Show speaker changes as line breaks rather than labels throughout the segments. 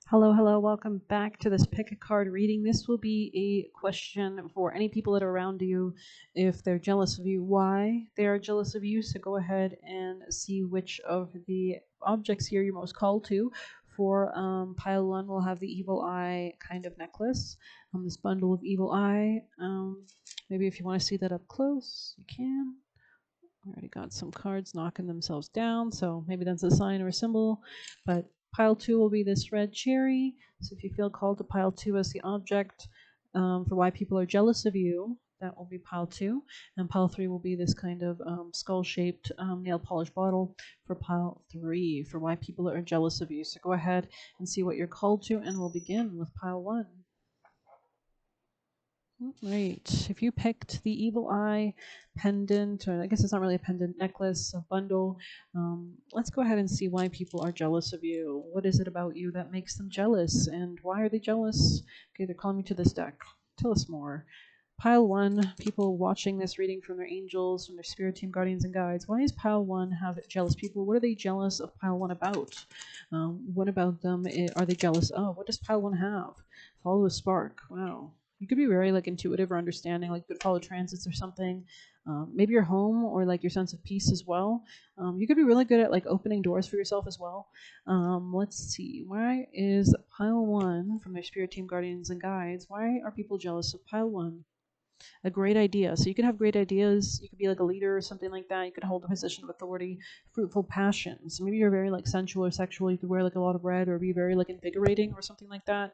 Hello, hello, welcome back to this pick a card reading. This will be a question for any people that are around you if they're jealous of you, why they are jealous of you. So go ahead and see which of the objects here you're most called to. For pile one, we'll have the evil eye kind of necklace. This bundle of evil eye. Maybe if you want to see that up close, you can. I already got some cards knocking themselves down, so maybe that's a sign or a symbol. But pile two will be this red cherry. So if you feel called to pile two as the object for why people are jealous of you, that will be pile two. And pile three will be this kind of skull-shaped nail polish bottle for pile three, for why people are jealous of you. So go ahead and see what you're called to, and we'll begin with pile one. Right. If you picked the evil eye pendant, or I guess it's not really a pendant, necklace, a bundle, let's go ahead and see why people are jealous of you. What is it about you that makes them jealous, and why are they jealous? Okay, they're calling me to this deck. Tell us more. Pile one, people watching this reading from their angels, from their spirit team, guardians, and guides. Why does pile one have jealous people? What are they jealous of pile one about? What about them are they jealous of? What does pile one have? Follow the spark. Wow. You could be very like intuitive or understanding, like you could follow transits or something. Maybe your home or like your sense of peace as well. You could be really good at like opening doors for yourself as well. Let's see. Why is pile one from their spirit team, guardians, and guides? Why are people jealous of pile one? A great idea. So you could have great ideas. You could be like a leader or something like that. You could hold a position of authority, fruitful passion. So maybe you're very like sensual or sexual. You could wear like a lot of red or be very like invigorating or something like that.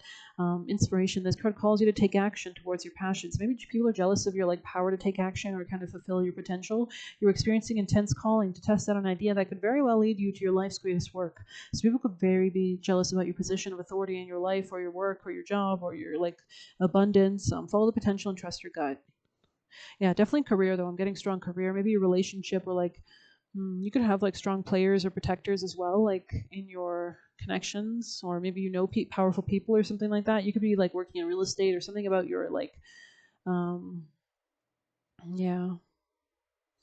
Inspiration. This card calls you to take action towards your passions. Maybe people are jealous of your like power to take action or kind of fulfill your potential. You're experiencing intense calling to test out an idea that could very well lead you to your life's greatest work. So people could very be jealous about your position of authority in your life or your work or your job or your like abundance. Follow the potential and trust your gut. Yeah, definitely career though. I'm getting strong career. Maybe a relationship or like you could have like strong players or protectors as well, like in your connections, or maybe you know powerful people or something like that. You could be like working in real estate or something about your like, um, yeah.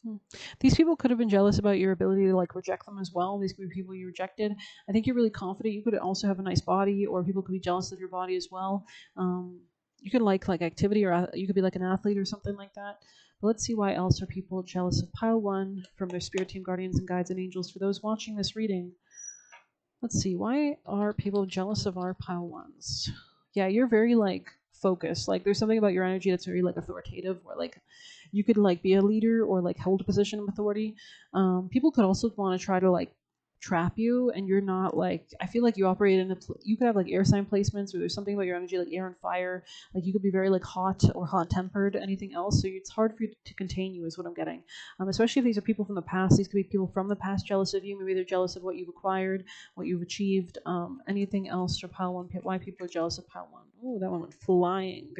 Hmm. These people could have been jealous about your ability to like reject them as well. These could be people you rejected. I think you're really confident. You could also have a nice body, or people could be jealous of your body as well. Um, you could like activity, or you could be like an athlete or something like that. But let's see why else are people jealous of pile one from their spirit team, guardians, and guides and angels. For those watching this reading, let's see, why are people jealous of our pile ones? Yeah, you're very like focused. Like there's something about your energy that's very like authoritative, or like you could like be a leader or like hold a position of authority. People could also want to try to like trap you, and you're not like, I feel like you operate in you could have like air sign placements, or there's something about your energy like air and fire. Like you could be very like hot or hot tempered, anything else. So it's hard for you to contain you is what I'm getting. Especially if these are people from the past. These could be people from the past jealous of you. Maybe they're jealous of what you've acquired, what you've achieved. Anything else for pile one? Why people are jealous of pile one? Oh, that one went flying.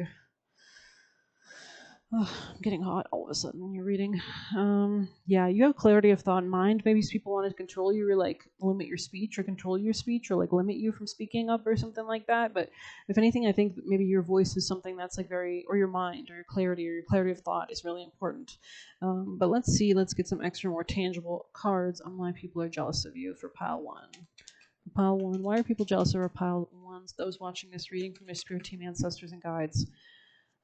Oh, I'm getting hot all of a sudden when you're reading. Yeah, you have clarity of thought and mind. Maybe people wanted to control you, or like limit your speech, or control your speech, or like limit you from speaking up, or something like that. But if anything, I think maybe your voice is something that's like very, or your mind, or your clarity of thought is really important. But let's see. Let's get some extra, more tangible cards on why people are jealous of you for pile one. Pile one. Why are people jealous of our pile ones? Those watching this reading from their spirit team, ancestors, and guides.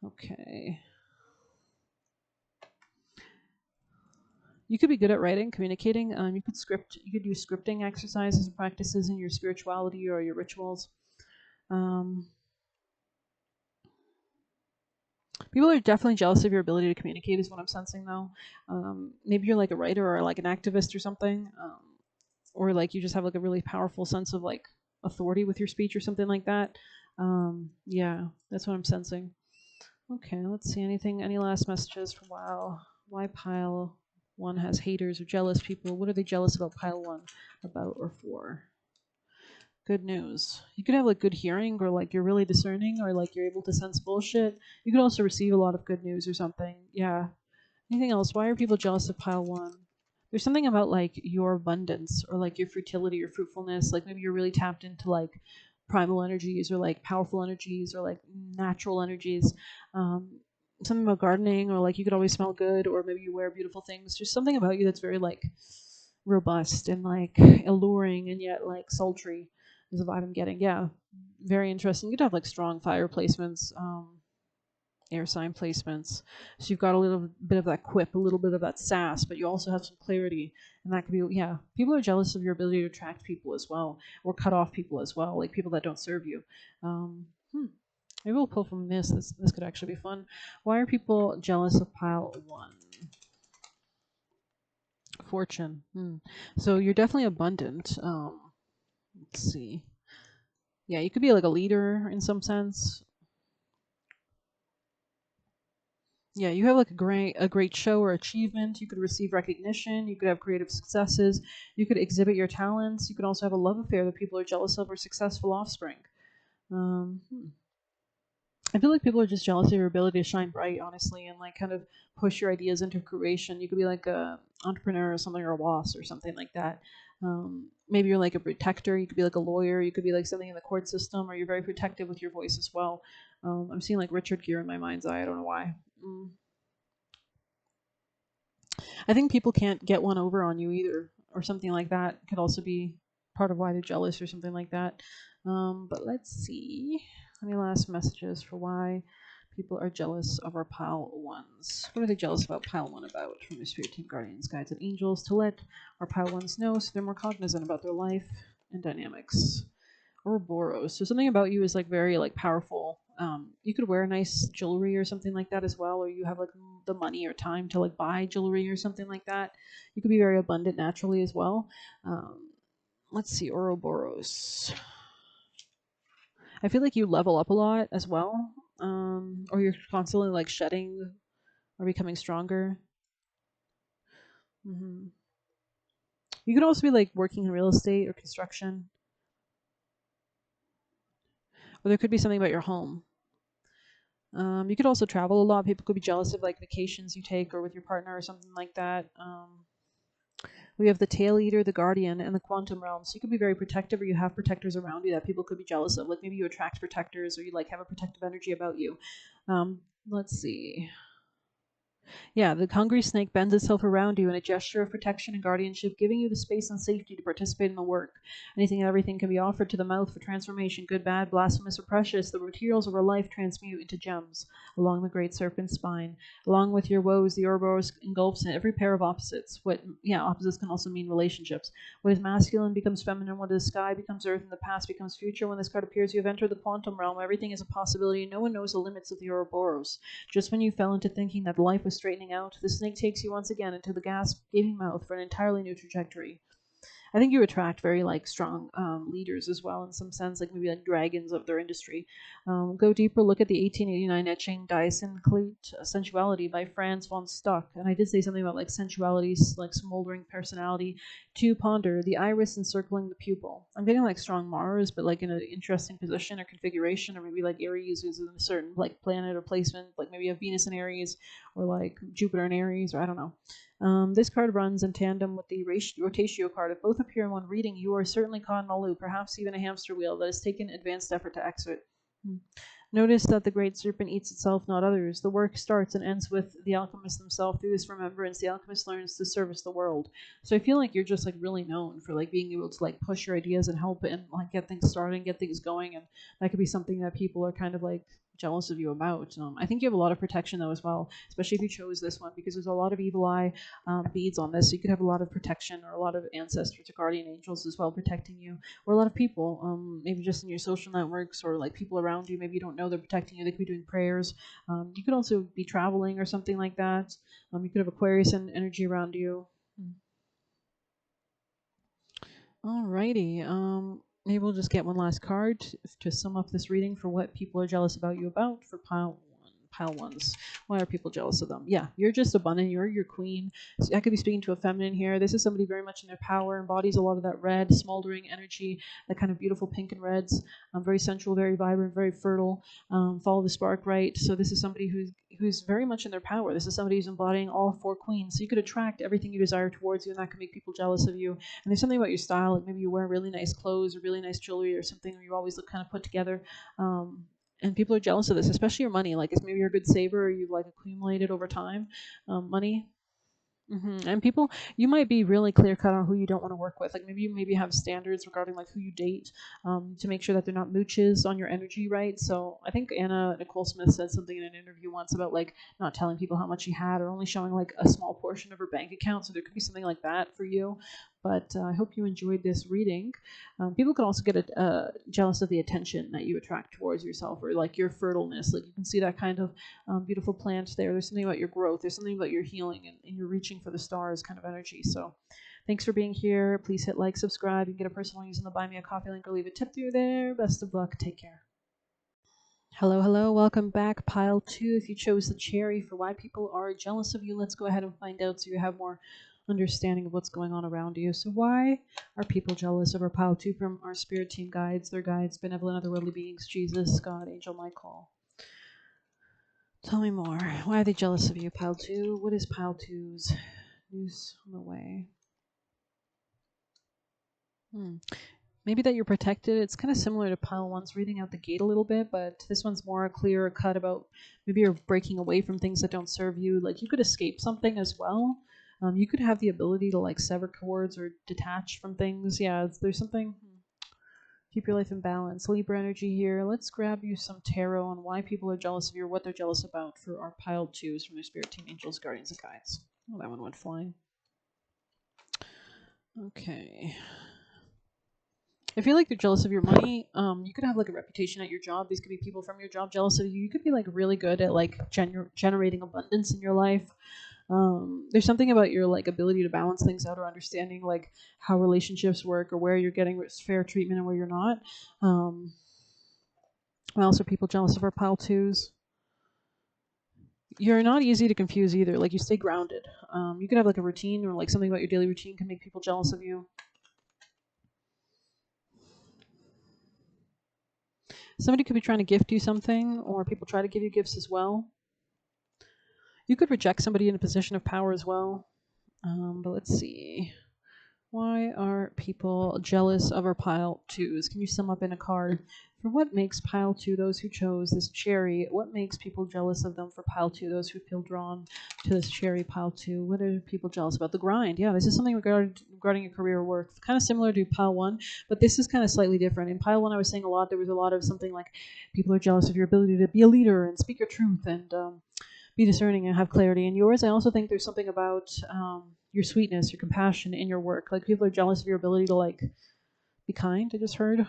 Okay. You could be good at writing, communicating. You could script. You could do scripting exercises and practices in your spirituality or your rituals. Um, People are definitely jealous of your ability to communicate, is what I'm sensing, though. Maybe you're like a writer or like an activist or something, or like you just have like a really powerful sense of like authority with your speech or something like that. Yeah, that's what I'm sensing. Okay, let's see. Any last messages for wow? Why pile one has haters or jealous people? What are they jealous about pile one about or for? Good news. You could have like good hearing, or like you're really discerning, or like you're able to sense bullshit. You could also receive a lot of good news or something. Yeah. Anything else? Why are people jealous of pile one? There's something about like your abundance, or like your fertility or fruitfulness. Like maybe you're really tapped into like primal energies, or like powerful energies, or like natural energies. Um, Something about gardening, or like you could always smell good, or maybe you wear beautiful things. Just something about you that's very like robust and like alluring, and yet like sultry is the vibe I'm getting. Yeah. Very interesting. You'd have like strong fire placements, air sign placements. So you've got a little bit of that quip, a little bit of that sass, but you also have some clarity. And that could be, yeah, people are jealous of your ability to attract people as well, or cut off people as well, like people that don't serve you. Um, hmm. Maybe we'll pull from this. This could actually be fun. Why are people jealous of pile one? Fortune. So you're definitely abundant. Let's see. Yeah, you could be like a leader in some sense. Yeah, you have like a great show or achievement. You could receive recognition. You could have creative successes. You could exhibit your talents. You could also have a love affair that people are jealous of or successful offspring. Um, hmm. I feel like people are just jealous of your ability to shine bright, honestly, and like kind of push your ideas into creation. You could be like a entrepreneur or something, or a boss or something like that. Maybe you're like a protector. You could be like a lawyer. You could be like something in the court system, or you're very protective with your voice as well. I'm seeing like Richard Gere in my mind's eye. I don't know why. I think people can't get one over on you either, or something like that. Could also be part of why they're jealous or something like that. But let's see. Any last messages for why people are jealous of our pile ones? What are they jealous about pile one about? From your spirit team, guardians, guides, and angels to let our pile ones know so they're more cognizant about their life and dynamics. Ouroboros. So something about you is like very like powerful. You could wear nice jewelry or something like that as well, or you have like the money or time to like buy jewelry or something like that. You could be very abundant naturally as well. Um, let's see, Ouroboros. I feel like you level up a lot as well, or you're constantly like shedding or becoming stronger. hmm You could also be like working in real estate or construction, or there could be something about your home. You could also travel a lot. People could be jealous of like vacations you take or with your partner or something like that. We have the tail eater, the guardian, and the quantum realm. So you could be very protective, or you have protectors around you that people could be jealous of. Like maybe you attract protectors, or you like have a protective energy about you. Let's see. Yeah, the hungry snake bends itself around you in a gesture of protection and guardianship, giving you the space and safety to participate in the work. Anything and everything can be offered to the mouth for transformation, good, bad, blasphemous, or precious. The materials of our life transmute into gems along the great serpent's spine. Along with your woes, the Ouroboros engulfs in every pair of opposites. Opposites can also mean relationships. What is masculine becomes feminine. What is sky becomes earth, and the past becomes future. When this card appears, you have entered the quantum realm. Everything is a possibility. No one knows the limits of the Ouroboros. Just when you fell into thinking that life was straightening out, the snake takes you once again into the gasp gaping mouth for an entirely new trajectory. I think you attract very like strong leaders as well in some sense, like maybe like dragons of their industry. Go deeper, look at the 1889 etching Dyson Cleat Sensuality by Franz von Stock. And I did say something about like sensuality, like smoldering personality. To ponder, the iris encircling the pupil. I'm getting like strong Mars, but like in an interesting position or configuration, or maybe like Aries is in a certain like planet or placement, like maybe you have Venus in Aries, or like Jupiter in Aries, or I don't know. This card runs in tandem with the rotatio card. If both appear in one reading, you are certainly caught in a loop, perhaps even a hamster wheel that has taken advanced effort to exit. Notice that the great serpent eats itself, not others. The work starts and ends with the alchemist themselves. Through this remembrance, the alchemist learns to service the world. So I feel like you're just like really known for like being able to like push your ideas and help and like get things started and get things going, and that could be something that people are kind of like jealous of you about. I think you have a lot of protection though as well, especially if you chose this one, because there's a lot of evil eye beads on this. So you could have a lot of protection or a lot of ancestors or guardian angels as well protecting you, or a lot of people, maybe just in your social networks or like people around you. Maybe you don't know they're protecting you. They could be doing prayers. You could also be traveling or something like that. You could have Aquarius and energy around you. Alrighty. Maybe we'll just get one last card to sum up this reading for what people are jealous about you about for pile one. Pile ones. Why are people jealous of them? Yeah, you're just abundant. You're your queen. So I could be speaking to a feminine here. This is somebody very much in their power, embodies a lot of that red, smoldering energy, that kind of beautiful pink and reds. Very sensual, very vibrant, very fertile. Follow the spark right. So this is somebody who's very much in their power. This is somebody who's embodying all four queens. So you could attract everything you desire towards you, and that can make people jealous of you. And there's something about your style, like maybe you wear really nice clothes or really nice jewelry or something, or you always look kind of put together. And people are jealous of this, especially your money. Like, if maybe you're a good saver or you've like accumulated over time money. And people, you might be really clear cut on who you don't want to work with. Like maybe you have standards regarding like who you date, to make sure that they're not mooches on your energy, right? So I think Anna Nicole Smith said something in an interview once about like not telling people how much she had or only showing like a small portion of her bank account. So there could be something like that for you. But I hope you enjoyed this reading. People can also get jealous of the attention that you attract towards yourself, or like your fertileness. Like you can see that kind of beautiful plant there. There's something about your growth. There's something about your healing, and you're reaching for the stars kind of energy. So thanks for being here. Please hit like, subscribe. You can get a personal using the Buy Me a Coffee link or leave a tip through there. Best of luck. Take care. Hello, hello. Welcome back. Pile 2. If you chose the cherry for why people are jealous of you, let's go ahead and find out so you have more understanding of what's going on around you. So why are people jealous of our pile 2 from our spirit team guides, their guides, benevolent otherworldly beings, Jesus, God, Angel Michael? Tell me more. Why are they jealous of you, Pile 2? What is Pile 2's news on the way? Maybe that you're protected. It's kind of similar to Pile 1's reading out the gate a little bit, but this one's more clear cut about maybe you're breaking away from things that don't serve you. Like you could escape something as well. You could have the ability to like sever cords or detach from things. Yeah, there's something. Keep your life in balance. Libra energy here. Let's grab you some tarot on why people are jealous of you or what they're jealous about for our Pile 2s from their spirit team, angels, guardians, and guides. Oh, that one went flying. Okay. I feel like they're jealous of your money. You could have like a reputation at your job. These could be people from your job jealous of you. You could be like really good at like generating abundance in your life. There's something about your like ability to balance things out or understanding like how relationships work or where you're getting fair treatment and where you're not. Also, people jealous of our Pile 2s. You're not easy to confuse either. Like you stay grounded. You could have like a routine or like something about your daily routine can make people jealous of you. Somebody could be trying to gift you something, or people try to give you gifts as well. You could reject somebody in a position of power as well. But let's see. Why are people jealous of our Pile 2s? Can you sum up in a card for what makes Pile 2 those who chose this cherry? What makes people jealous of them for Pile 2, those who feel drawn to this cherry Pile 2? What are people jealous about? The grind. Yeah, this is something regarding your career or work. Kind of similar to Pile 1, but this is kind of slightly different. In Pile 1, I was saying there was a lot of something like people are jealous of your ability to be a leader and speak your truth and be discerning and have clarity. In yours, I also think there's something about your sweetness, your compassion in your work. Like people are jealous of your ability to like be kind. I just heard.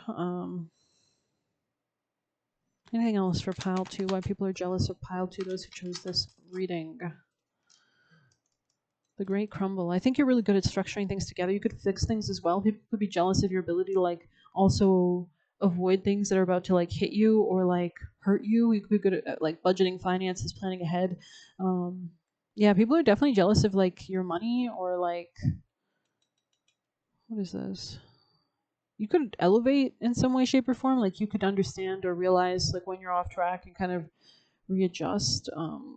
Anything else for Pile 2? Why people are jealous of Pile 2? Those who chose this reading. The Great Crumble. I think you're really good at structuring things together. You could fix things as well. People could be jealous of your ability to like also avoid things that are about to like hit you or like hurt you. You could be good at like budgeting, finances, planning ahead. Yeah, people are definitely jealous of like your money or like, what is this? You could elevate in some way, shape, or form. Like you could understand or realize like when you're off track and kind of readjust.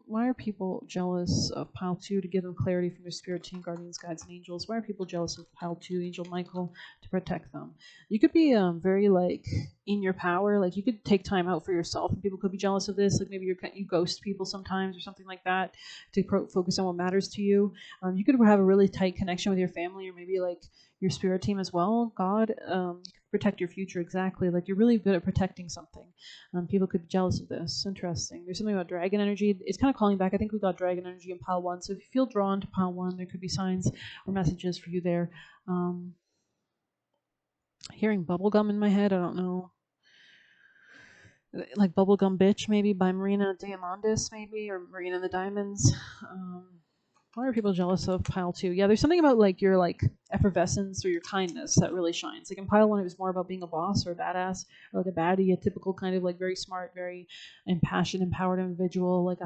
Why are people jealous of Pile 2 to give them clarity from their spirit team, guardians, guides, and angels? Why are people jealous of Pile 2, Angel Michael, to protect them? You could be very like in your power. Like you could take time out for yourself, and people could be jealous of this. Like maybe you ghost people sometimes or something like that to focus on what matters to you. You could have a really tight connection with your family, or maybe like your spirit team as well. God, protect your future. Exactly. Like you're really good at protecting something. People could be jealous of this. Interesting. There's something about dragon energy. It's kind of calling back. I think we got dragon energy in Pile 1. So if you feel drawn to Pile 1, there could be signs or messages for you there. Hearing bubblegum in my head. I don't know. Like Bubblegum Bitch, maybe by Marina Diamandis, maybe, or Marina the Diamonds. Why are people jealous of Pile 2? Yeah, there's something about like your like effervescence or your kindness that really shines. Like in Pile 1, it was more about being a boss or a badass, or like a baddie, a typical kind of like very smart, very impassioned, empowered individual, like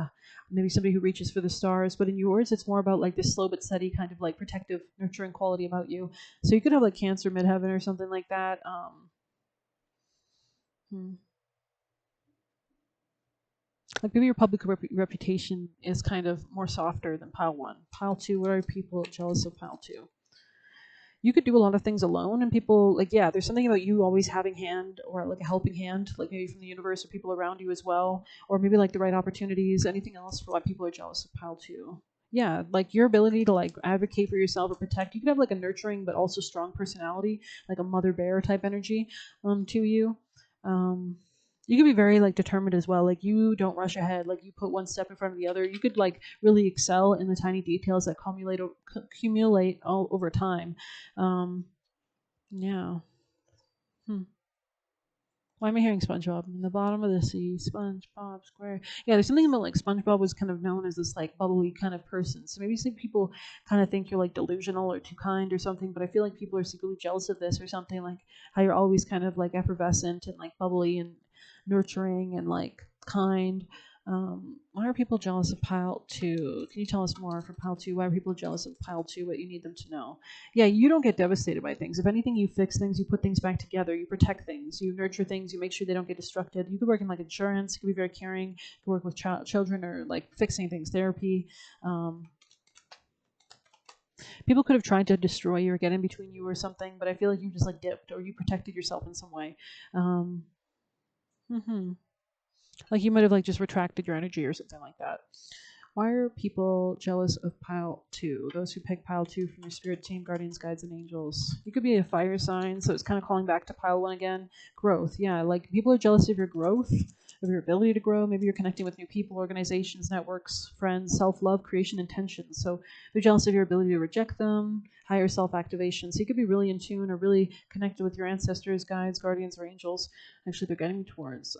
maybe somebody who reaches for the stars. But in yours, it's more about like this slow but steady kind of like protective, nurturing quality about you. So you could have like Cancer midheaven or something like that. Like maybe your public reputation is kind of more softer than Pile 1. Pile 2, what are people jealous of Pile 2? You could do a lot of things alone, and people, like, yeah, there's something about you always having hand or like a helping hand, like maybe from the universe or people around you as well, or maybe like the right opportunities. Anything else for why people are jealous of Pile 2? yeah, like your ability to like advocate for yourself or protect. You could have like a nurturing but also strong personality, like a mother bear type energy to you. Um, you could be very like determined as well. Like you don't rush ahead. Like you put one step in front of the other. You could like really excel in the tiny details that accumulate all over time. Um, yeah. Hmm. Why am I hearing SpongeBob? In the bottom of the sea, SpongeBob Square. Yeah, there's something about like SpongeBob was kind of known as this like bubbly kind of person. So maybe some people kind of think you're like delusional or too kind or something. But I feel like people are secretly jealous of this or something, like how you're always kind of like effervescent and like bubbly and nurturing and like kind. Why are people jealous of pile two? Can you tell us more for pile two? Why are people jealous of pile two? What you need them to know? Yeah, you don't get devastated by things. If anything, you fix things, you put things back together, you protect things, you nurture things, you make sure they don't get destructed. You could work in like insurance, you could be very caring, you could work with children or like fixing things, therapy. Um, People could have tried to destroy you or get in between you or something, but I feel like you just like dipped or you protected yourself in some way. Um, hmm Like you might have like just retracted your energy or something like that. Why are people jealous of pile two? Those who pick pile two from your spirit team, guardians, guides, and angels. You could be a fire sign, so it's kind of calling back to pile one again. Growth, yeah, like people are jealous of your growth, of your ability to grow. Maybe you're connecting with new people, organizations, networks, friends, self love, creation, intentions. So they're jealous of your ability to reject them, higher self activation. So you could be really in tune or really connected with your ancestors, guides, guardians, or angels. Actually, they're guiding me towards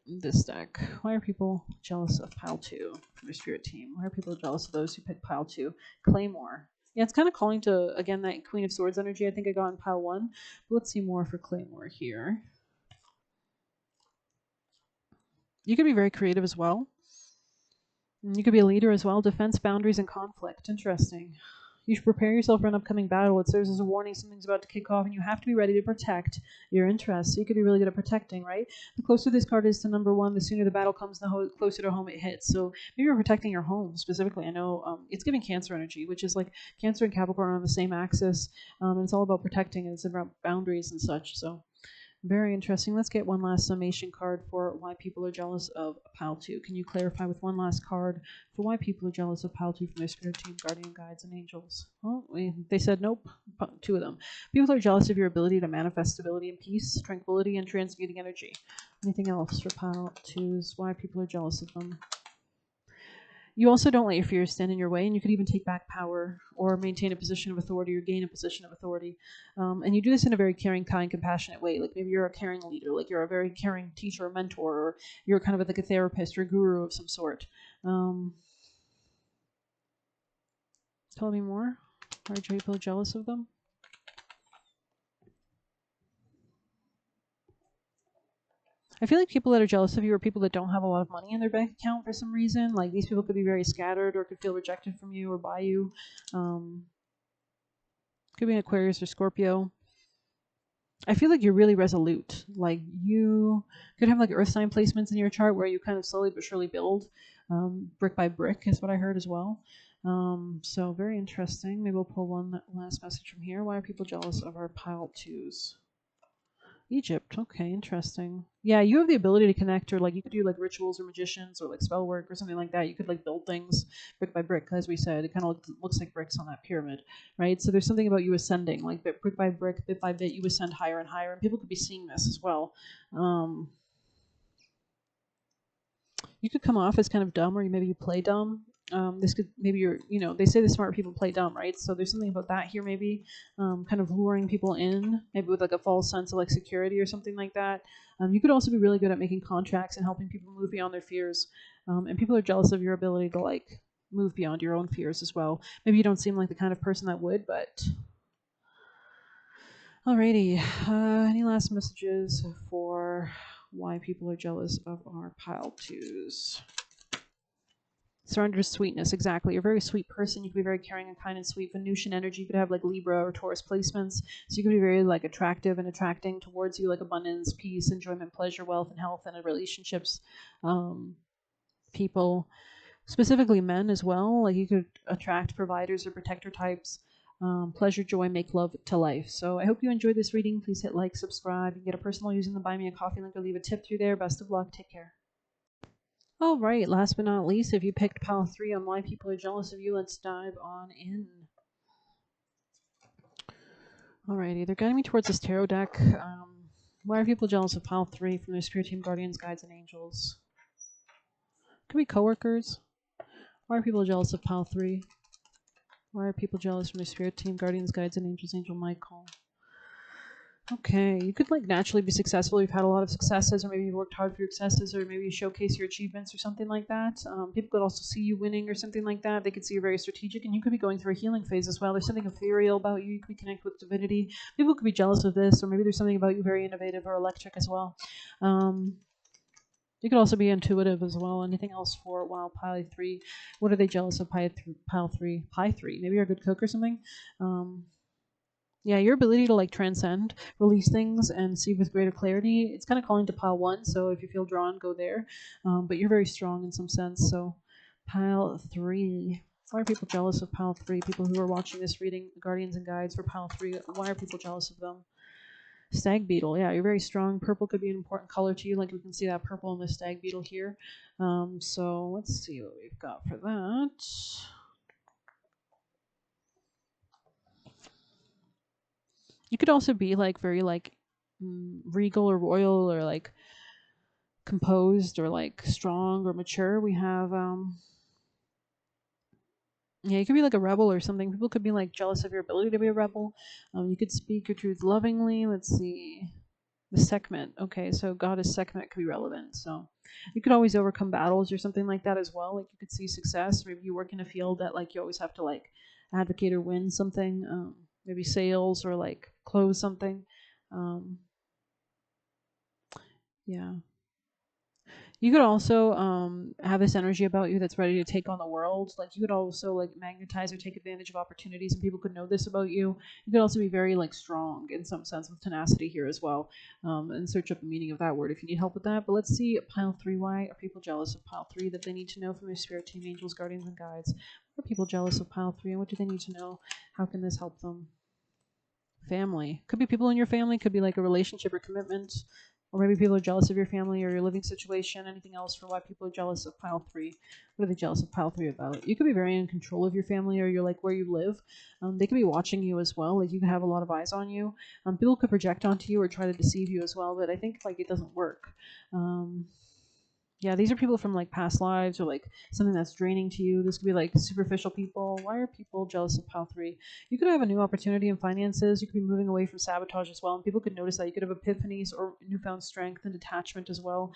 this deck. Why are people jealous of pile two from your spirit team? Why are people jealous of those who pick pile two? Claymore. Yeah, it's kind of calling to, again, that Queen of Swords energy I think I got in pile one. But let's see more for Claymore here. You could be very creative as well. You could be a leader as well. Defense, boundaries, and conflict. Interesting. You should prepare yourself for an upcoming battle. It serves as a warning something's about to kick off, and you have to be ready to protect your interests. So you could be really good at protecting, right? The closer this card is to number one, the sooner the battle comes, the closer to home it hits. So maybe you're protecting your home specifically. I know it's giving Cancer energy, which is like Cancer and Capricorn are on the same axis, and it's all about protecting and it's about boundaries and such. So very interesting. Let's get one last summation card for why people are jealous of pile two. Can you clarify with one last card for why people are jealous of pile two from their spirit team, guardian, guides, and angels? Well, they said nope. Two of them. People are jealous of your ability to manifest stability and peace, tranquility, and transmuting energy. Anything else for pile twos? Why people are jealous of them? You also don't let your fears stand in your way, and you could even take back power or maintain a position of authority or gain a position of authority. And you do this in a very caring, kind, compassionate way. Like maybe you're a caring leader, like you're a very caring teacher or mentor, or you're kind of like a therapist or a guru of some sort. Um, Tell me more. Are people jealous of them? I feel like people that are jealous of you are people that don't have a lot of money in their bank account for some reason. Like these people could be very scattered or could feel rejected from you or by you. Um, could be an Aquarius or Scorpio. I feel like you're really resolute. Like you could have like earth sign placements in your chart where you kind of slowly but surely build, brick by brick, is what I heard as well. So very interesting. Maybe we'll pull one last message from here. Why are people jealous of our pile twos? Egypt. Okay, interesting. Yeah, you have the ability to connect, or like you could do like rituals or magicians or like spell work or something like that. You could like build things brick by brick, as we said. It kind of looks like bricks on that pyramid, right? So there's something about you ascending, like brick by brick, bit by bit, you ascend higher and higher, and people could be seeing this as well. Um, you could come off as kind of dumb, or maybe you play dumb. This could maybe you're, they say the smart people play dumb, right? So there's something about that here, maybe kind of luring people in, maybe with like a false sense of like security or something like that. You could also be really good at making contracts and helping people move beyond their fears. And people are jealous of your ability to like move beyond your own fears as well. Maybe you don't seem like the kind of person that would, but alrighty. Any last messages for why people are jealous of our pile twos? Surrender to sweetness, exactly. You're a very sweet person. You could be very caring and kind and sweet. Venusian energy. You could have like Libra or Taurus placements. So you could be very like attractive and attracting towards you like abundance, peace, enjoyment, pleasure, wealth, and health, and relationships. People, specifically men as well. Like you could attract providers or protector types. Pleasure, joy, make love to life. So I hope you enjoyed this reading. Please hit like, subscribe. You can get a personal using the Buy Me a Coffee link or leave a tip through there. Best of luck. Take care. All right, last but not least, if you picked pile 3 on why people are jealous of you, let's dive on in. Alrighty, they're guiding me towards this tarot deck. Why are people jealous of pile 3 from their spirit team, guardians, guides, and angels? Could be coworkers. Why are people jealous of pile 3? Why are people jealous from their spirit team, guardians, guides, and angels, Angel Michael? Okay, you could like naturally be successful. You've had a lot of successes, or maybe you worked hard for your successes, or maybe you showcase your achievements or something like that. People could also see you winning or something like that. They could see you're very strategic, and you could be going through a healing phase as well. There's something ethereal about you. You could be connected with divinity. People could be jealous of this, or maybe there's something about you very innovative or electric as well. You could also be intuitive as well. Anything else for while pile 3? What are they jealous of? Pile 3, pie 3. Maybe you're a good cook or something. Yeah, your ability to like transcend, release things, and see with greater clarity. It's kind of calling to pile 1. So if you feel drawn, go there. But you're very strong in some sense. So pile 3. Why are people jealous of pile 3? People who are watching this reading, guardians and guides for pile 3. Why are people jealous of them? Stag beetle, yeah, you're very strong. Purple could be an important color to you, like we can see that purple in the stag beetle here. So let's see what we've got for that. You could also be like very like regal or royal or like composed or like strong or mature. We have yeah, you could be like a rebel or something. People could be like jealous of your ability to be a rebel. You could speak your truth lovingly. Let's see. The Sekhmet. Okay, so goddess Sekhmet could be relevant. So you could always overcome battles or something like that as well. Like you could see success. Maybe you work in a field that like you always have to like advocate or win something. Maybe sales or like close something. Um, yeah. You could also have this energy about you that's ready to take on the world. Like you could also like magnetize or take advantage of opportunities, and people could know this about you. You could also be very like strong in some sense with tenacity here as well. And search up the meaning of that word if you need help with that. But let's see pile 3. Why are people jealous of pile 3 that they need to know from their spirit team, angels, guardians, and guides? Why are people jealous of pile 3, and what do they need to know? How can this help them? Family. Could be people in your family, could be like a relationship or commitment, or maybe people are jealous of your family or your living situation. Anything else for why people are jealous of pile 3? What are they jealous of pile 3 about? You could be very in control of your family or you're like where you live. They could be watching you as well. Like you could have a lot of eyes on you. People could project onto you or try to deceive you as well, but I think like it doesn't work. Yeah, these are people from like past lives or like something that's draining to you. This could be like superficial people. Why are people jealous of pile 3? You could have a new opportunity in finances. You could be moving away from sabotage as well, and people could notice that. You could have epiphanies or newfound strength and detachment as well.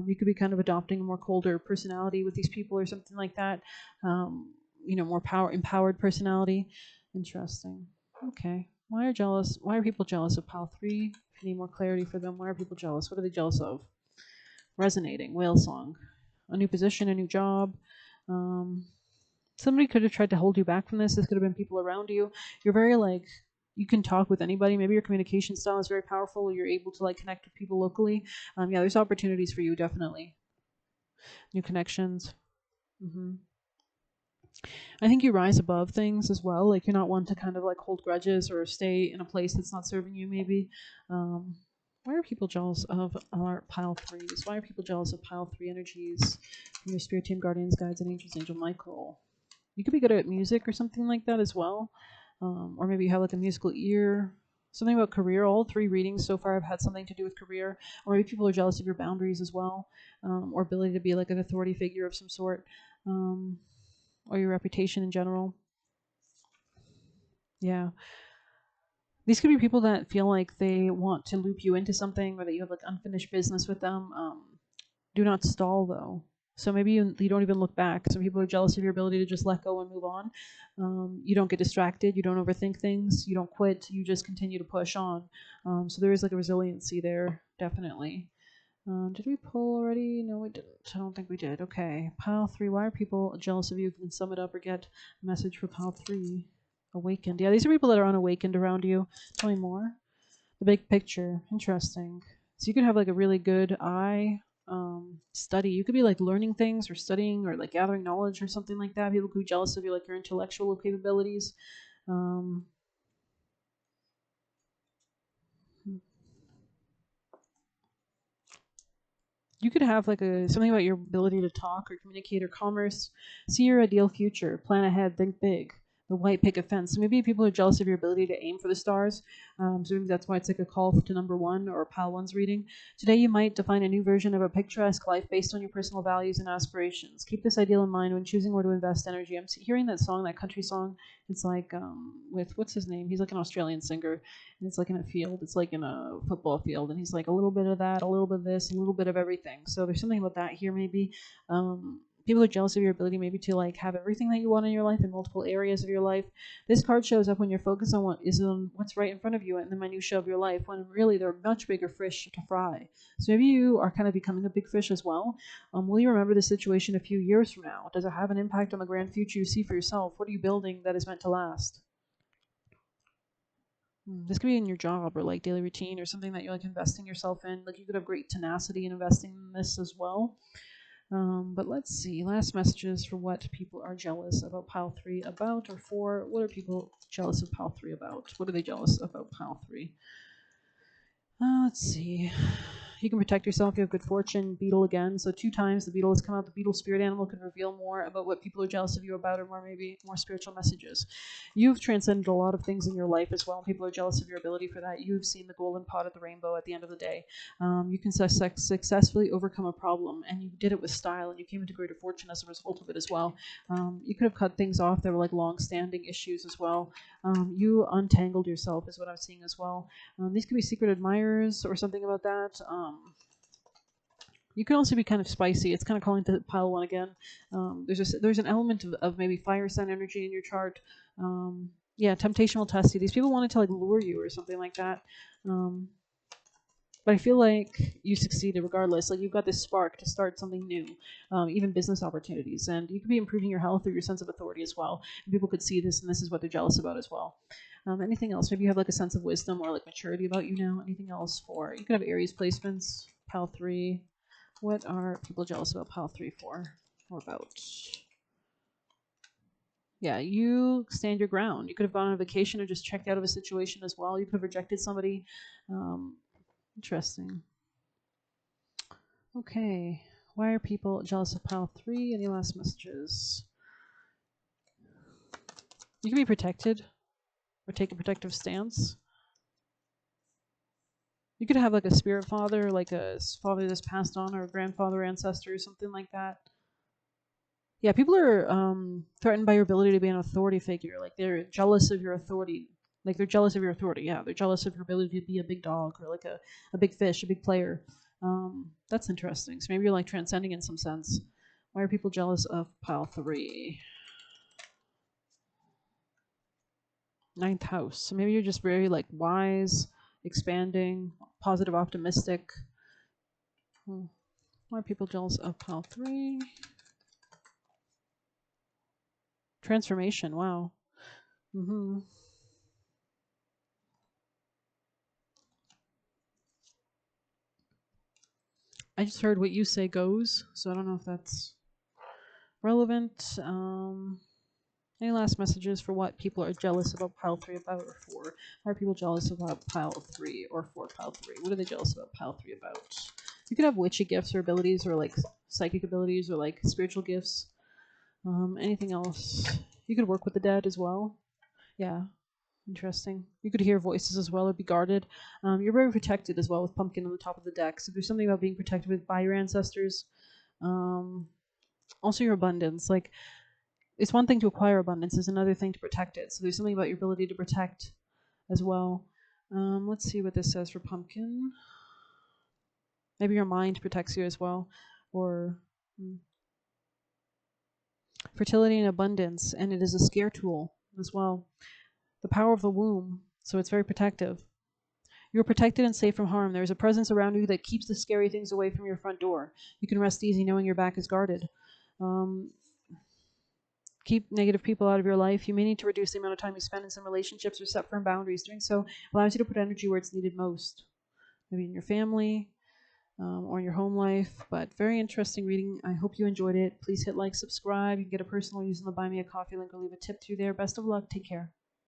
You could be kind of adopting a more colder personality with these people or something like that. More empowered personality. Interesting. Okay. Why are people jealous of pile 3? If you need more clarity for them, why are people jealous? What are they jealous of? Resonating whale song, a new position, a new job. um, Somebody could have tried to hold you back from this. This could have been people around you. You're very like, you can talk with anybody. Maybe your communication style is very powerful. You're able to like connect with people locally. Yeah, there's opportunities for you, definitely. New connections. hmm I think you rise above things as well. Like you're not one to kind of like hold grudges or stay in a place that's not serving you. Maybe. um, why are people jealous of our pile 3s? Why are people jealous of pile 3 energies from your spirit team, guardians, guides, and angels? Angel Michael. You could be good at music or something like that as well. Or maybe you have like a musical ear. Something about career. All 3 readings so far have had something to do with career. Or maybe people are jealous of your boundaries as well, or ability to be like an authority figure of some sort, or your reputation in general. Yeah. These could be people that feel like they want to loop you into something or that you have like unfinished business with them. Do not stall though. So maybe you don't even look back. Some people are jealous of your ability to just let go and move on. You don't get distracted. You don't overthink things. You don't quit. You just continue to push on. So there is like a resiliency there, definitely. Did we pull already? No, we didn't. I don't think we did. Okay. Pile 3. Why are people jealous of you? If you can sum it up or get a message for pile 3. Awakened. Yeah, these are people that are unawakened around you. Tell me more. The big picture. Interesting. So you could have like a really good eye study. You could be like learning things or studying or like gathering knowledge or something like that. People could be jealous of you, like your intellectual capabilities. Um, You could have like something about your ability to talk or communicate or commerce. See your ideal future. Plan ahead. Think big. The white picket fence. So maybe people are jealous of your ability to aim for the stars. So maybe that's why it's like a call to number one or pile one's reading. Today you might define a new version of a picturesque life based on your personal values and aspirations. Keep this ideal in mind when choosing where to invest energy. I'm hearing that song, that country song. It's like with what's his name? He's like an Australian singer, and it's like in a field. It's like in a football field, and he's like a little bit of that, a little bit of this, a little bit of everything. So there's something about that here, maybe. People are jealous of your ability maybe to like have everything that you want in your life in multiple areas of your life. This card shows up when you're focused on what's right in front of you and the minutia of your life, when really there are much bigger fish to fry. So maybe you are kind of becoming a big fish as well. Will you remember the situation a few years from now? Does it have an impact on the grand future you see for yourself? What are you building that is meant to last? This could be in your job or like daily routine or something that you're like investing yourself in. Like you could have great tenacity in investing in this as well. But let's see. Last messages for what people are jealous about pile three about, or for what are people jealous of pile three about? What are they jealous about pile three? Let's see. You can protect yourself. You have good fortune. Beetle again. So 2 times the beetle has come out. The beetle spirit animal can reveal more about what people are jealous of you about, or more maybe more spiritual messages. You've transcended a lot of things in your life as well. People are jealous of your ability for that. You've seen the golden pot of the rainbow at the end of the day. You can successfully overcome a problem, and you did it with style, and you came into greater fortune as a result of it as well. You could have cut things off that were like long-standing issues as well. You untangled yourself is what I'm seeing as well. These could be secret admirers or something about that. You can also be kind of spicy. It's kind of calling to pile one again. There's an element of maybe fire sign energy in your chart. Yeah, temptation will test you. These people wanted to like lure you or something like that. But I feel like you succeeded regardless. Like you've got this spark to start something new, even business opportunities. And you could be improving your health or your sense of authority as well. And people could see this, and this is what they're jealous about as well. Anything else? Maybe you have like a sense of wisdom or like maturity about you now. Anything else for? You could have Aries placements, pile 3. What are people jealous about pile 3 for? Or about? Yeah, you stand your ground. You could have gone on a vacation or just checked out of a situation as well. You could have rejected somebody. Interesting. Okay. Why are people jealous of pile 3? Any last messages? You can be protected or take a protective stance. You could have like a spirit father, like a father that's passed on, or a grandfather, ancestor, or something like that. Yeah, people are threatened by your ability to be an authority figure. Like they're jealous of your authority. Like they're jealous of your authority. Yeah, they're jealous of your ability to be a big dog or like a big fish, a big player. That's interesting. So maybe you're like transcending in some sense. Why are people jealous of pile 3? 9th house. So maybe you're just very like wise, expanding, positive, optimistic. Why are people jealous of pile 3? Transformation. Wow. I just heard what you say goes, so I don't know if that's relevant. Any last messages for what people are jealous about pile 3 about, or for? Why are people jealous about pile 3 or for pile 3? What are they jealous about pile 3 about? You could have witchy gifts or abilities, or like psychic abilities, or like spiritual gifts. Anything else? You could work with the dead as well. Yeah, interesting. You could hear voices as well or be guarded. You're very protected as well with pumpkin on the top of the deck. So there's something about being protected by your ancestors. Also your abundance. Like it's one thing to acquire abundance, it's another thing to protect it. So there's something about your ability to protect as well. Let's see what this says for pumpkin. Maybe your mind protects you as well, or fertility and abundance, and it is a scare tool as well. The power of the womb, so it's very protective. You're protected and safe from harm. There's a presence around you that keeps the scary things away from your front door. You can rest easy knowing your back is guarded. Keep negative people out of your life. You may need to reduce the amount of time you spend in some relationships or set firm boundaries. Doing so allows you to put energy where it's needed most. Maybe in your family or in your home life. But very interesting reading. I hope you enjoyed it. Please hit like, subscribe. You can get a personal using the Buy Me a Coffee link or leave a tip through there. Best of luck. Take care.